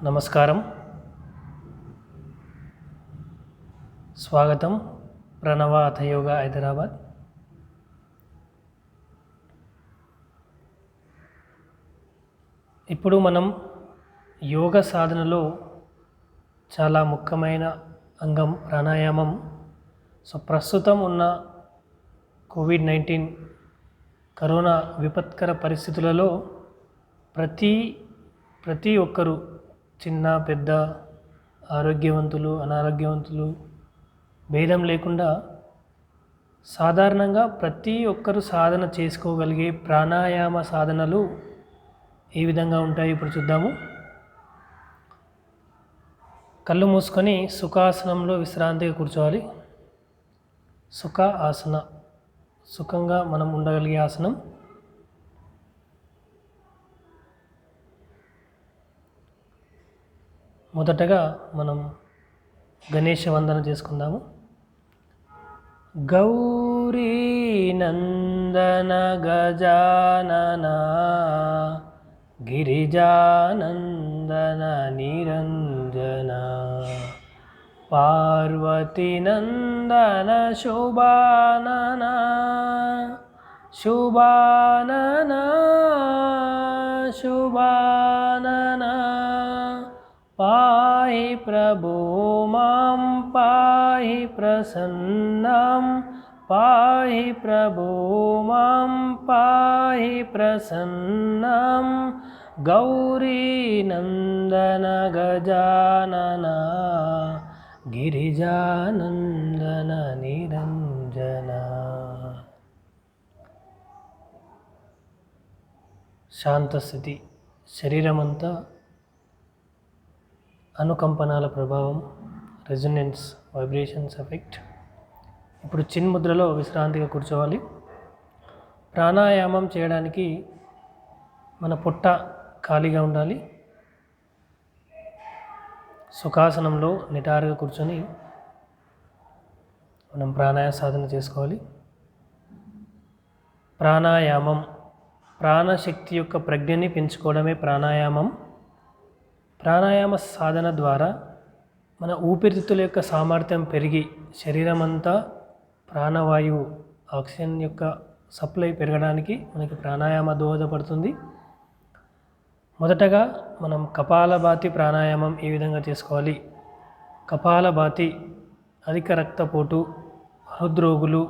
నమస్కారం, స్వాగతం. ప్రణవ హఠయోగ హైదరాబాద్. ఇప్పుడు మనం యోగ సాధనలో చాలా ముఖ్యమైన అంగం ప్రాణాయామం. ప్రస్తుతం ఉన్న కోవిడ్-19 కరోనా విపత్కర పరిస్థితులలో ప్రతి ఒక్కరూ, చిన్న పెద్ద, ఆరోగ్యవంతులు అనారోగ్యవంతులు భేదం లేకుండా సాధారణంగా ప్రతి ఒక్కరూ సాధన చేసుకోగలిగే ప్రాణాయామ సాధనలు ఏ విధంగా ఉంటాయి ఇప్పుడు చూద్దాము. కళ్ళు మూసుకొని సుఖాసనంలో విశ్రాంతిగా కూర్చోవాలి. సుఖ ఆసన, సుఖంగా మనం ఉండగలిగే ఆసనం. మొదటగా మనం గణేష వందన చేసుకుందాము. గౌరీ నందన గజానన గిరిజానందన నిరంజన పార్వతీ నందన శోభానన శోభానన శోభానన పాహి ప్రభో మాం పాహి ప్రసన్నం పాహి ప్రభో మాం పాహి ప్రసన్నం గౌరీ నందన గజానన గిరిజానందన నిరంజన. శాంతస్థితి, శరీరమంతా అనుకంపనాల ప్రభావం, రెజొనెన్స్, వైబ్రేషన్స్ ఎఫెక్ట్. ఇప్పుడు చిన్ముద్రలో విశ్రాంతిగా కూర్చోవాలి. ప్రాణాయామం చేయడానికి మన పొట్ట ఖాళీగా ఉండాలి. సుఖాసనంలో నిటారుగా కూర్చొని మనం ప్రాణాయామ సాధన చేసుకోవాలి. ప్రాణాయామం, ప్రాణశక్తి యొక్క ప్రజ్ఞని పెంచుకోవడమే ప్రాణాయామం. ప్రాణాయామ సాధన ద్వారా మన ఊపిరితిత్తుల యొక్క సామర్థ్యం పెరిగి శరీరం అంతా ప్రాణవాయువు, ఆక్సిజన్ యొక్క సప్లై పెరగడానికి మనకి ప్రాణాయామ దోహదపడుతుంది. మొదటగా మనం కపాలభాతి ప్రాణాయామం ఏ విధంగా చేసుకోవాలి. కపాలభాతి అధిక రక్తపోటు, హృద్రోగులు,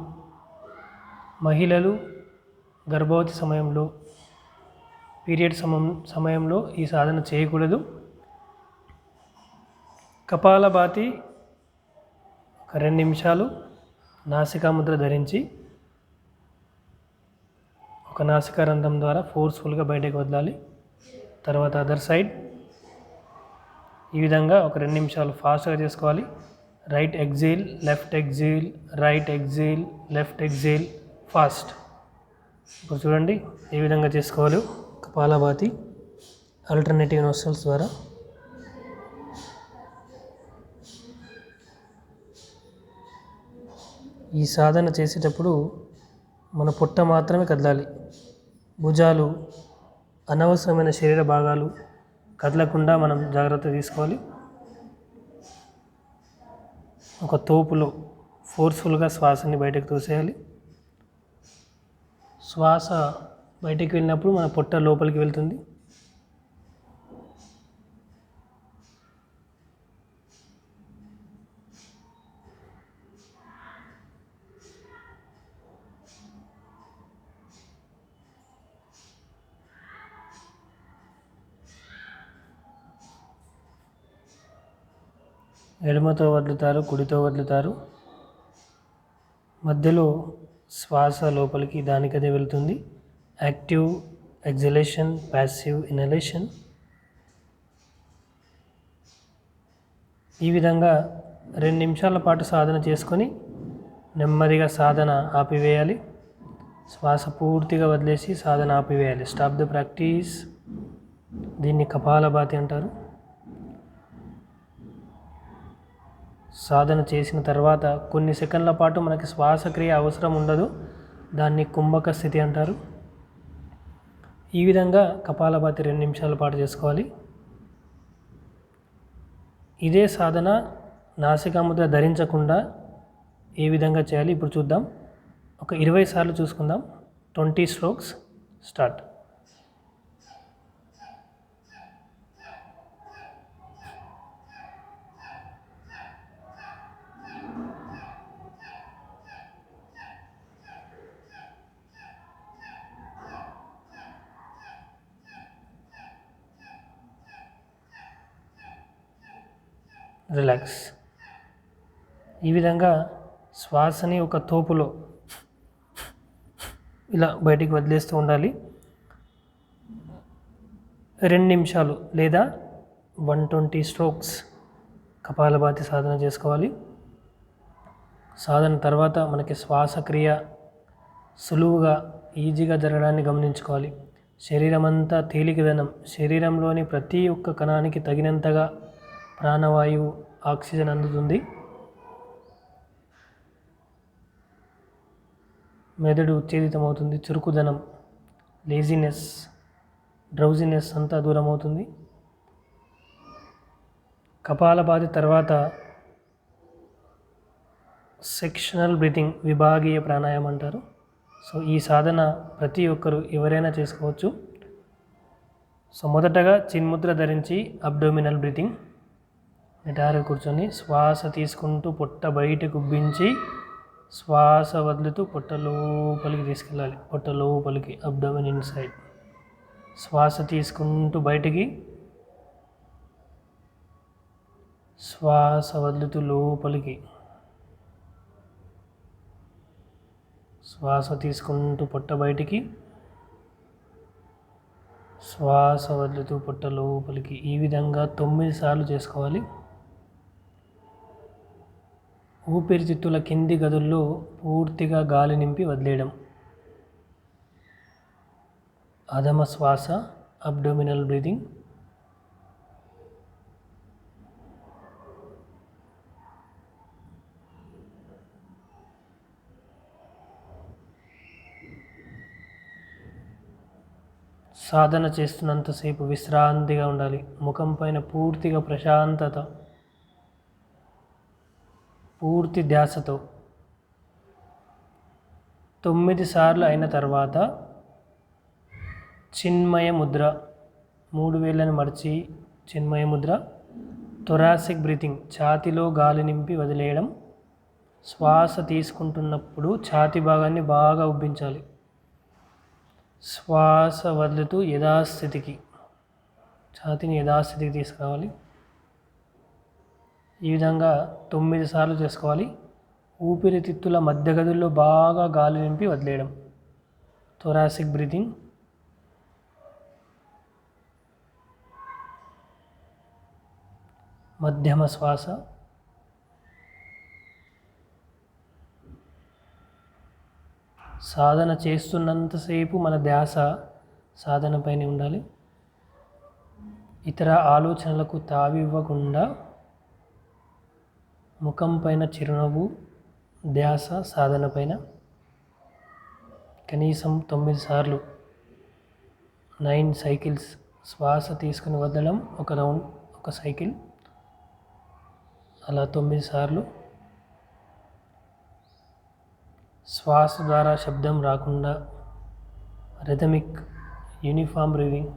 మహిళలు గర్భవతి సమయంలో, పీరియడ్ సమయంలో ఈ సాధన చేయకూడదు. కపాలభాతి ఒక 2 నిమిషాలు నాసికాముద్ర ధరించి ఒక నాసికారంధ్రం ద్వారా ఫోర్స్ఫుల్గా బయటకు వదలాలి. తర్వాత అదర్ సైడ్ ఈ విధంగా ఒక 2 నిమిషాలు ఫాస్ట్గా చేసుకోవాలి. Right exhale, left exhale, right exhale, left exhale, fast. ఇప్పుడు చూడండి ఏ విధంగా చేసుకోవాలి. కపాలభాతి ఆల్టర్నేటివ్ నోస్ట్రల్స్ ద్వారా. ఈ సాధన చేసేటప్పుడు మన పొట్ట మాత్రమే కదలాలి. భుజాలు, అనవసరమైన శరీర భాగాలు కదలకుండా మనం జాగ్రత్త తీసుకోవాలి. ఒక తోపులో ఫోర్స్ఫుల్గా శ్వాసని బయటకు తోసేయాలి. శ్వాస బయటకు వెళ్ళినప్పుడు మన పొట్ట లోపలికి వెళ్తుంది. ఎడమతో వదులుతారు, కుడితో వదులుతారు. మధ్యలో శ్వాస లోపలికి దానికదే వెళ్తుంది. Active exhalation, passive inhalation. ఈ విధంగా 2 నిమిషాల పాటు సాధన చేసుకొని నెమ్మదిగా సాధన ఆపివేయాలి. శ్వాస పూర్తిగా వదిలేసి సాధన ఆపివేయాలి. Stop the practice. దీన్ని కపాలభాతి అంటారు. సాధన చేసిన తర్వాత కొన్ని సెకండ్ల పాటు మనకి శ్వాసక్రియ అవసరం ఉండదు. దాన్ని కుంభక స్థితి అంటారు. ఈ విధంగా కపాలభాతి 2 నిమిషాల పాటు చేసుకోవాలి. ఇదే సాధన నాసికాముద్ర ధరించకుండా ఏ విధంగా చేయాలి ఇప్పుడు చూద్దాం. ఒక 20 సార్లు చూసుకుందాం. 20 స్ట్రోక్స్ స్టార్ట్. రిలాక్స్. ఈ విధంగా శ్వాసని ఒక తోపులో ఇలా బయటికి వదిలేస్తూ ఉండాలి. 2 నిమిషాలు లేదా 120 స్ట్రోక్స్ కపాలభాతి సాధన చేసుకోవాలి. సాధన తర్వాత మనకి శ్వాసక్రియ సులువుగా ఈజీగా జరగడాన్ని గమనించుకోవాలి. శరీరం అంతా తేలికదనం, శరీరంలోని ప్రతి ఒక్క కణానికి తగినంతగా ప్రాణవాయువు ఆక్సిజన్ అందుతుంది. మెదడు ఉత్తేజితమవుతుంది. చురుకుదనం, లేజినెస్, డ్రౌజినెస్ అంతా దూరం అవుతుంది. కపాలభాతి తర్వాత సెక్షనల్ బ్రీతింగ్, విభాగీయ ప్రాణాయామం అంటారు. సో ఈ సాధన ప్రతి ఒక్కరు ఎవరైనా చేసుకోవచ్చు. సో మొదటగా చిన్ముద్ర ధరించి అబ్డోమినల్ బ్రీతింగ్, నిటారుగా కూర్చొని శ్వాస తీసుకుంటూ పొట్ట బయటకు ఉబ్బించి శ్వాస వదులుతూ పొట్ట లోపలికి తీసుకెళ్ళాలి. పొట్ట లోపలికి, అబ్డోమిన్ ఇన్సైడ్. శ్వాస తీసుకుంటూ బయటికి, శ్వాస వదులుతూ లోపలికి. శ్వాస తీసుకుంటూ పొట్ట బయటికి, శ్వాస వదులుతూ పొట్ట లోపలికి. ఈ విధంగా 9 సార్లు చేసుకోవాలి. ఊపిరితిత్తుల కింది గదుల్లో పూర్తిగా గాలి నింపి వదిలేయడం. అధమ శ్వాస, అబ్డోమినల్ బ్రీతింగ్. సాధన చేస్తున్నంతసేపు విశ్రాంతిగా ఉండాలి. ముఖం పైన పూర్తిగా ప్రశాంతత, పూర్తి ధ్యాసతో. 9 సార్లు అయిన తర్వాత చిన్మయ ముద్ర, 3 వేళ్ళను మడిచి చిన్మయ ముద్ర. థొరాసిక్ బ్రీతింగ్, ఛాతీలో గాలి నింపి వదిలేయడం. శ్వాస తీసుకుంటున్నప్పుడు ఛాతీ భాగాన్ని బాగా ఉబ్బించాలి. శ్వాస వదులుతూ యథాస్థితికి, ఛాతీని యథాస్థితికి తీసుకురావాలి. ఈ విధంగా 9 సార్లు చేసుకోవాలి. ఊపిరితిత్తుల మధ్య గదుల్లో బాగా గాలి నింపి వదిలేయడం. Thoracic breathing. మధ్యమ శ్వాస. సాధన చేస్తున్నంతసేపు మన ధ్యాస సాధనపైనే ఉండాలి. ఇతర ఆలోచనలకు తావివ్వకుండా ముఖం పైన చిరునవ్వు, ధ్యాస సాధన పైన. కనీసం 9 సార్లు, 9 సైకిల్స్. శ్వాస తీసుకుని వదలడం, ఒక రౌండ్, ఒక సైకిల్, అలా 9 సార్లు. శ్వాస ద్వారా శబ్దం రాకుండా rhythmic, uniform breathing.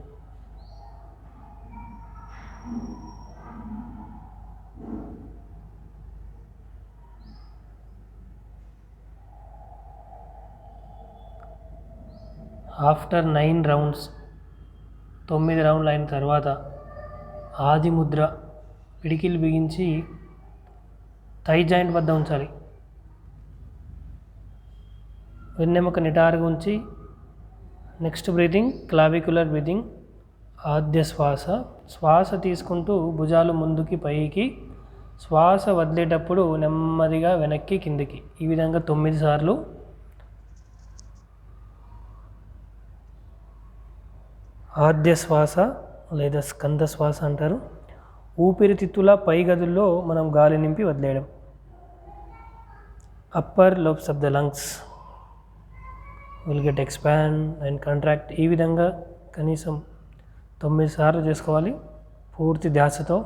After 9 rounds, 9 రౌండ్లు అయిన తర్వాత ఆది ముద్ర, పిడికిలు బిగించి థై జాయింట్ వద్ద ఉంచాలి. వెన్నెముక నిటారుగా ఉంచి నెక్స్ట్ బ్రీతింగ్ క్లావిక్యులర్ బ్రీతింగ్. ఆద్య శ్వాస, శ్వాస తీసుకుంటూ భుజాలు ముందుకి పైకి, శ్వాస వదిలేటప్పుడు నెమ్మదిగా వెనక్కి కిందికి. ఈ విధంగా 9 సార్లు. ఆద్య శ్వాస లేదా స్కంద శ్వాస అంటారు. ఊపిరితిత్తుల పై గదుల్లో మనం గాలి నింపి వదిలేయడం. Upper lobes of the lungs will get expand and contract. ఈ విధంగా కనీసం 9 సార్లు చేసుకోవాలి పూర్తి ధ్యాసతో.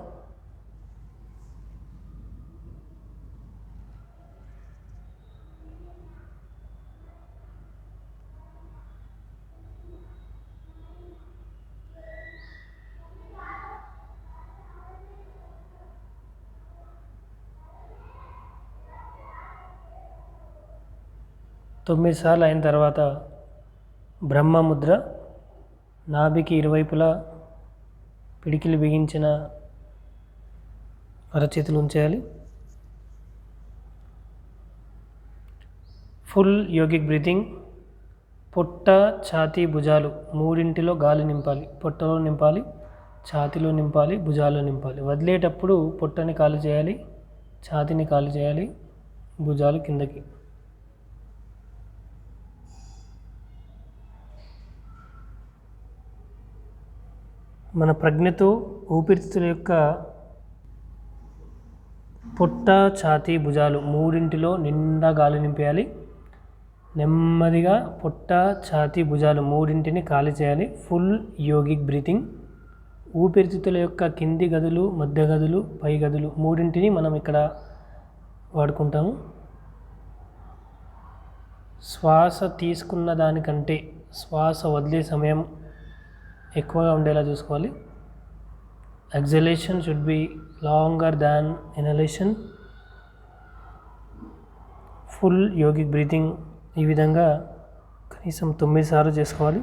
9 సార్లు అయిన తర్వాత బ్రహ్మ ముద్ర, నాభికి ఇరువైపులా పిడికిలు బిగించిన అరచేతులు ఉంచేయాలి. Full yogic breathing. పొట్ట, ఛాతీ, భుజాలు మూడింటిలో గాలి నింపాలి. పొట్టలో నింపాలి, ఛాతీలో నింపాలి, భుజాల్లో నింపాలి. వదిలేటప్పుడు పొట్టని ఖాళీ చేయాలి, ఛాతీని ఖాళీ చేయాలి, భుజాలు కిందకి. మన ప్రజ్ఞతో ఊపిరితిత్తుల యొక్క పొట్ట, ఛాతీ, భుజాలు మూడింటిలో నిండా గాలి నింపేయాలి. నెమ్మదిగా పొట్ట, ఛాతీ, భుజాలు మూడింటిని ఖాళీ చేయాలి. Full yogic breathing. ఊపిరితిత్తుల యొక్క కింది గదులు, మధ్య గదులు, పై గదులు మూడింటిని మనం ఇక్కడ వాడుకుంటాము. శ్వాస తీసుకున్న దానికంటే శ్వాస వదిలే సమయం ఎక్కువగా ఉండేలా చూసుకోవాలి. Exhalation should be longer than inhalation. Full yogic breathing ఈ విధంగా కనీసం 9 సార్లు చేసుకోవాలి.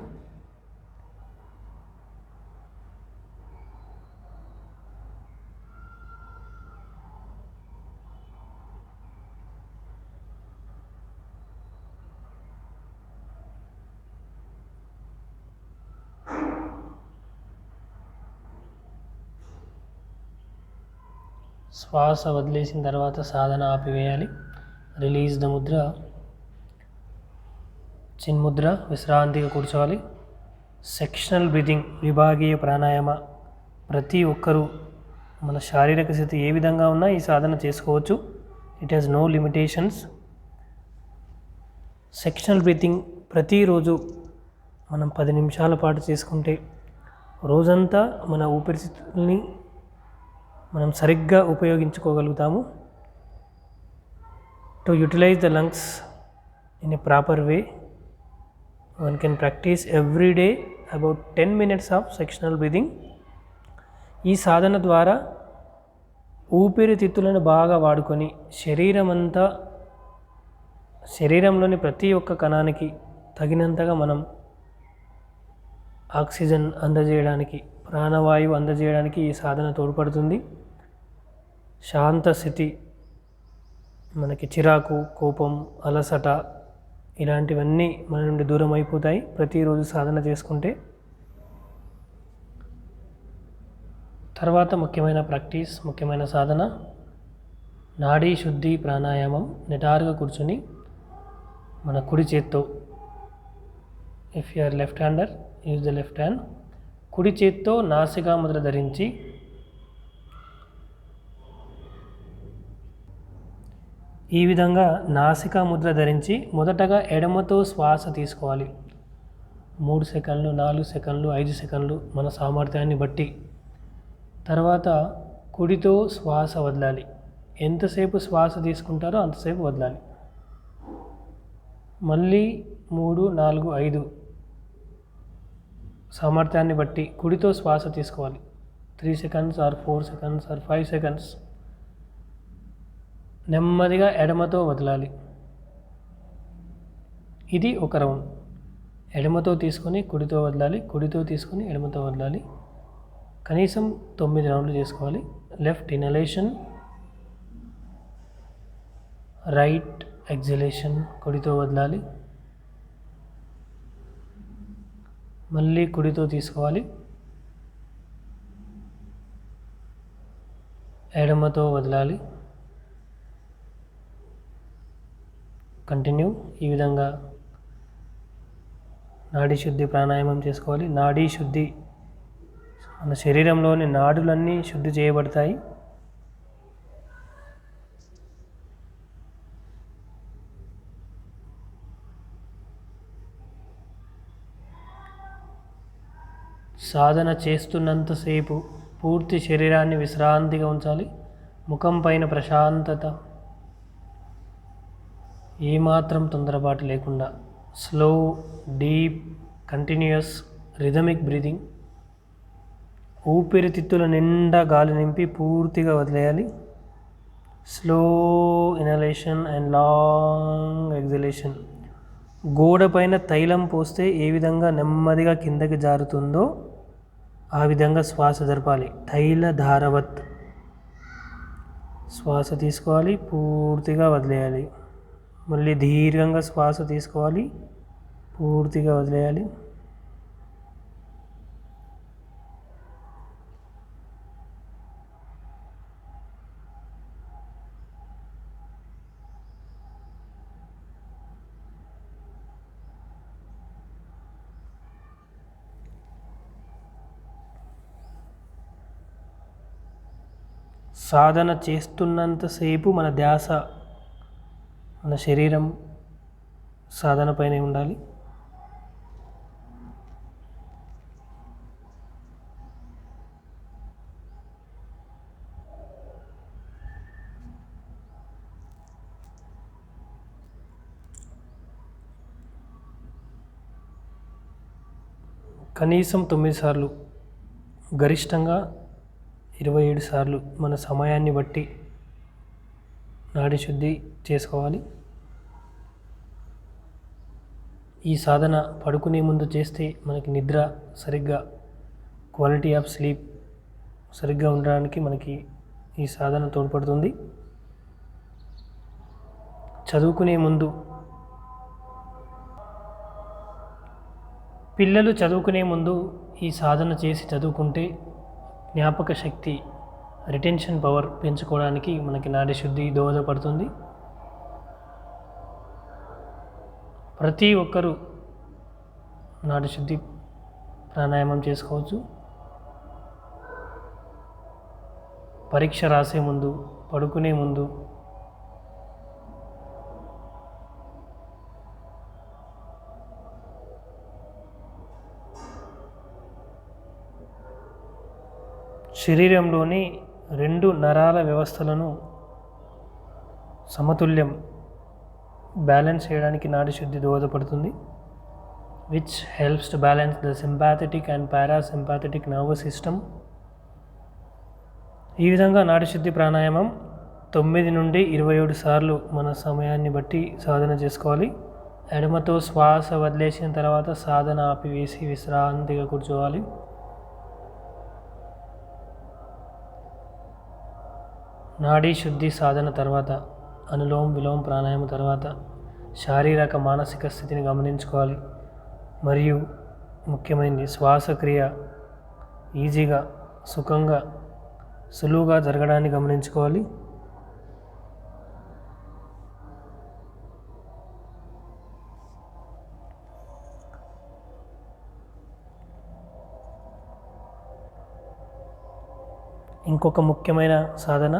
శ్వాస వదిలేసిన తర్వాత సాధన ఆపివేయాలి. Release the Mudra. చిన్ముద్ర, విశ్రాంతిగా కూర్చోవాలి. సెక్షనల్ బ్రీతింగ్, విభాగీయ ప్రాణాయామ. ప్రతి ఒక్కరూ మన శారీరక స్థితి ఏ విధంగా ఉన్నా ఈ సాధన చేసుకోవచ్చు. It has no limitations. Sectional breathing ప్రతిరోజు మనం 10 నిమిషాల పాటు చేసుకుంటే రోజంతా మన ఊపిరితిత్తుల్ని మనం సరిగ్గా ఉపయోగించుకోగలుగుతాము. To utilize the lungs in a proper way, one can practice every day about 10 minutes of sectional breathing. ఈ సాధన ద్వారా ఊపిరితిత్తులను బాగా వాడుకొని శరీరంలోని ప్రతి ఒక్క కణానికి తగినంతగా మనం ఆక్సిజన్ అందజేయడానికి, ప్రాణవాయువు అందజేయడానికి ఈ సాధన తోడ్పడుతుంది. శాంత స్థితి, మనకి చిరాకు, కోపం, అలసట ఇలాంటివన్నీ మన నుండి దూరం అయిపోతాయి ప్రతిరోజు సాధన చేసుకుంటే. తర్వాత ముఖ్యమైన ప్రాక్టీస్, ముఖ్యమైన సాధన నాడీ శుద్ధి ప్రాణాయామం. నిటారుగా కూర్చొని మన కుడి చేత్తో, if you are left hander use the left hand, కుడి చేత్తో నాసికా ముద్ర ధరించి ఈ విధంగా నాసికా ముద్ర ధరించి మొదటగా ఎడమతో శ్వాస తీసుకోవాలి. 3 సెకండ్లు, 4 సెకండ్లు, 5 సెకండ్లు మన సామర్థ్యాన్ని బట్టి. తర్వాత కుడితో శ్వాస వదలాలి. ఎంతసేపు శ్వాస తీసుకుంటారో అంతసేపు వదలాలి. మళ్ళీ 3, 4, 5 సామర్థ్యాన్ని బట్టి కుడితో శ్వాస తీసుకోవాలి. 3 seconds are 4 seconds are 5 seconds. నెమ్మదిగా ఎడమతో వదలాలి. ఇది ఒక రౌండ్. ఎడమతో తీసుకొని కుడితో వదలాలి, కుడితో తీసుకొని ఎడమతో వదలాలి. కనీసం 9 రౌండ్లు చేసుకోవాలి. లెఫ్ట్ ఇన్హలేషన్, రైట్ ఎక్సలేషన్, కుడితో వదలాలి. మళ్ళీ కుడితో తీసుకోవాలి, ఎడమతో వదలాలి. కంటిన్యూ. ఈ విధంగా నాడీ శుద్ధి ప్రాణాయామం చేసుకోవాలి. నాడీ శుద్ధి, మన శరీరంలోని నాడులన్నీ శుద్ధి చేయబడతాయి. సాధన చేస్తున్నంతసేపు పూర్తి శరీరాన్ని విశ్రాంతిగా ఉంచాలి. ముఖం పైన ప్రశాంతత, ఏమాత్రం తొందరపాటు లేకుండా slow, deep, continuous, rhythmic breathing. ఊపిరితిత్తుల నిండా గాలి నింపి పూర్తిగా వదిలేయాలి. Slow inhalation and long exhalation. గోడ పైన తైలం పోస్తే ఏ విధంగా నెమ్మదిగా కిందకి జారుతుందో ఆ విధంగా శ్వాస జరపాలి. తైల ధారవత్. శ్వాస తీసుకోవాలి, పూర్తిగా వదిలేయాలి. మళ్ళీ దీర్ఘంగా శ్వాస తీసుకోవాలి, పూర్తిగా వదిలేయాలి. సాధన చేస్తున్నంతసేపు మన ధ్యాస మన శరీరం సాధనపైనే ఉండాలి. కనీసం 9 సార్లు, గరిష్టంగా 27 సార్లు మన సమయాన్ని బట్టి నాడి శుద్ధి చేసుకోవాలి. ఈ సాధన పడుకునే ముందు చేస్తే మనకి నిద్ర సరిగ్గా, క్వాలిటీ ఆఫ్ స్లీప్ సరిగ్గా ఉండడానికి మనకి ఈ సాధన తోడ్పడుతుంది. చదువుకునే ముందు, పిల్లలు చదువుకునే ముందు ఈ సాధన చేసి చదువుకుంటే జ్ఞాపక శక్తి, రిటెన్షన్ పవర్ పెంచుకోవడానికి మనకి నాడి శుద్ధి దోహదపడుతుంది. ప్రతి ఒక్కరూ నాడి శుద్ధి ప్రాణాయామం చేసుకోవచ్చు. పరీక్ష రాసే ముందు, పడుకునే ముందు, శరీరంలోని 2 నరాల వ్యవస్థలను సమతుల్యం, బ్యాలెన్స్ చేయడానికి నాడి శుద్ధి దోహదపడుతుంది. Which helps to balance the sympathetic and parasympathetic nervous system. ఈ విధంగా నాడి శుద్ధి ప్రాణాయామం 9 నుండి 27 సార్లు మన సమయాన్ని బట్టి సాధన చేసుకోవాలి. ఎడమతో శ్వాస వదిలేసిన తర్వాత సాధన ఆపివేసి విశ్రాంతిగా కూర్చోవాలి. నాడీ శుద్ధి సాధన తర్వాత, అనులోమ విలోమ ప్రాణాయామం తర్వాత శారీరక మానసిక స్థితిని గమనించుకోవాలి. మరియు ముఖ్యమైనది శ్వాసక్రియ ఈజీగా, సుఖంగా, సులువుగా జరగడాన్ని గమనించుకోవాలి. ఇంకొక ముఖ్యమైన సాధన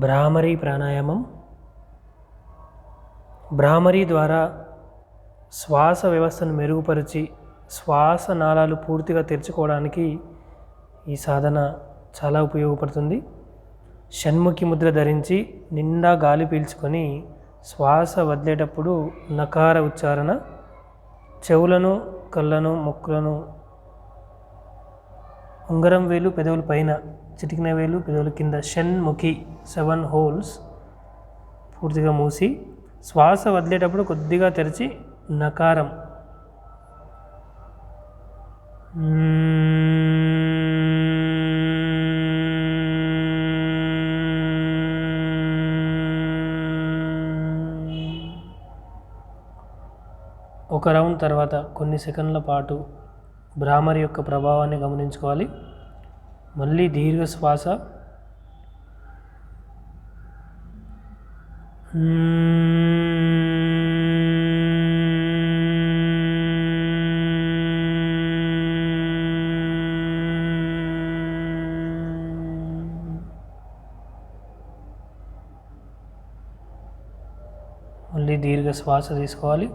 భ్రామరీ ప్రాణాయామం. భ్రామరీ ద్వారా శ్వాస వ్యవస్థను మెరుగుపరిచి శ్వాస నాళాలు పూర్తిగా తెరుచుకోవడానికి ఈ సాధన చాలా ఉపయోగపడుతుంది. షణ్ముఖి ముద్ర ధరించి నిండా గాలి పీల్చుకొని శ్వాస వదిలేటప్పుడు నకార ఉచ్చారణ, చెవులను, కళ్ళను, ముక్కులను, ఉంగరం వేలు పెదవుల పైన, చిటికిన వేలు పెదవుల కింద షణ్ముఖి 7 హోల్స్ పూర్తిగా మూసి శ్వాస వదిలేటప్పుడు కొద్దిగా తెరిచి నకారం ఒక రౌండ్ తర్వాత కొన్ని సెకండ్ల పాటు భ్రామరి యొక్క ప్రభావాన్ని గమనించుకోవాలి. మళ్ళీ దీర్ఘ శ్వాస, మళ్ళీ దీర్ఘ శ్వాస తీసుకోవాలి.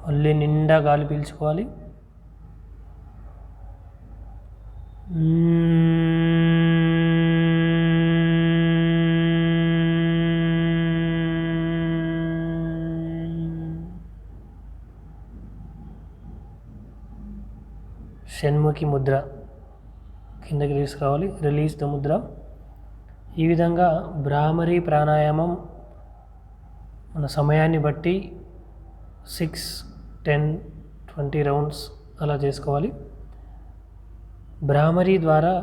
మళ్ళీ నిండా గాలి పీల్చుకోవాలి. షణ్ముఖి ముద్ర కిందకి తీసుకురావాలి, రిలీజ్ ద ముద్ర. ఈ విధంగా భ్రామరీ ప్రాణాయామం మన సమయాన్ని బట్టి 6, 10, 20 రౌండ్స్ అలా చేసుకోవాలి. భ్రామరీ ద్వారా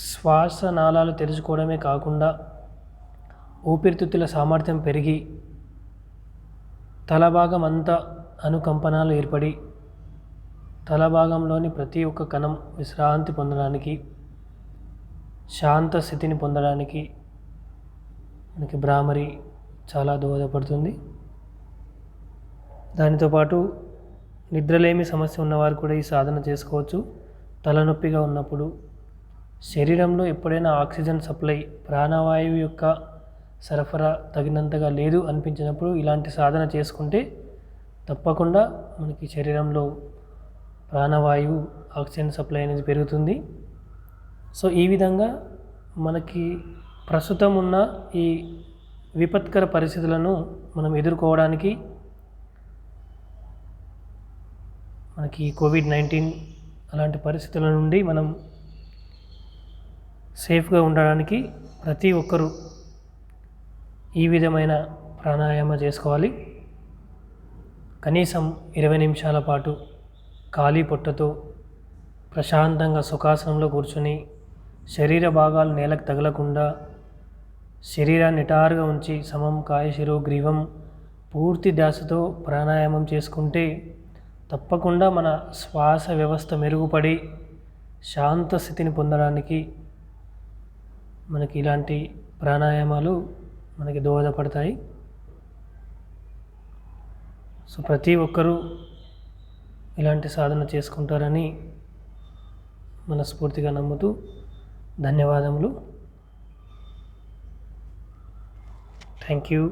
శ్వాస నాళాలు తెరుచుకోవడమే కాకుండా ఊపిరితిత్తుల సామర్థ్యం పెరిగి తల భాగం అంతా అనుకంపనాలు ఏర్పడి తల భాగంలోని ప్రతి ఒక్క కణం విశ్రాంతి పొందడానికి, శాంత స్థితిని పొందడానికి మనకి భ్రామరి చాలా దోహదపడుతుంది. దానితో పాటు నిద్రలేమి సమస్య ఉన్నవారు కూడా ఈ సాధన చేసుకోవచ్చు. తలనొప్పిగా ఉన్నప్పుడు, శరీరంలో ఎప్పుడైనా ఆక్సిజన్ సప్లై, ప్రాణవాయువు యొక్క సరఫరా తగినంతగా లేదు అనిపించినప్పుడు ఇలాంటి సాధన చేసుకుంటే తప్పకుండా మనకి శరీరంలో ప్రాణవాయువు, ఆక్సిజన్ సప్లై అనేది పెరుగుతుంది. సో ఈ విధంగా మనకి ప్రస్తుతం ఉన్న ఈ విపత్కర పరిస్థితులను మనం ఎదుర్కోవడానికి, మనకి కోవిడ్-19 అలాంటి పరిస్థితుల నుండి మనం సేఫ్గా ఉండడానికి ప్రతి ఒక్కరూ ఈ విధమైన ప్రాణాయామ చేసుకోవాలి. కనీసం 20 నిమిషాల పాటు ఖాళీ పొట్టతో ప్రశాంతంగా సుఖాసనంలో కూర్చొని శరీర భాగాలు నేలకు తగలకుండా శరీరాన్ని నిటారుగా ఉంచి సమం కాయ శిరో గ్రీవం పూర్తి ధ్యాసతో ప్రాణాయామం చేసుకుంటే తప్పకుండా మన శ్వాస వ్యవస్థ మెరుగుపడి శాంత స్థితిని పొందడానికి మనకి ఇలాంటి ప్రాణాయామాలు మనకి దోహదపడతాయి. సో ప్రతి ఒక్కరూ ఇలాంటి సాధన చేసుకుంటారని మనస్ఫూర్తిగా నమ్ముతూ ధన్యవాదములు. Thank you.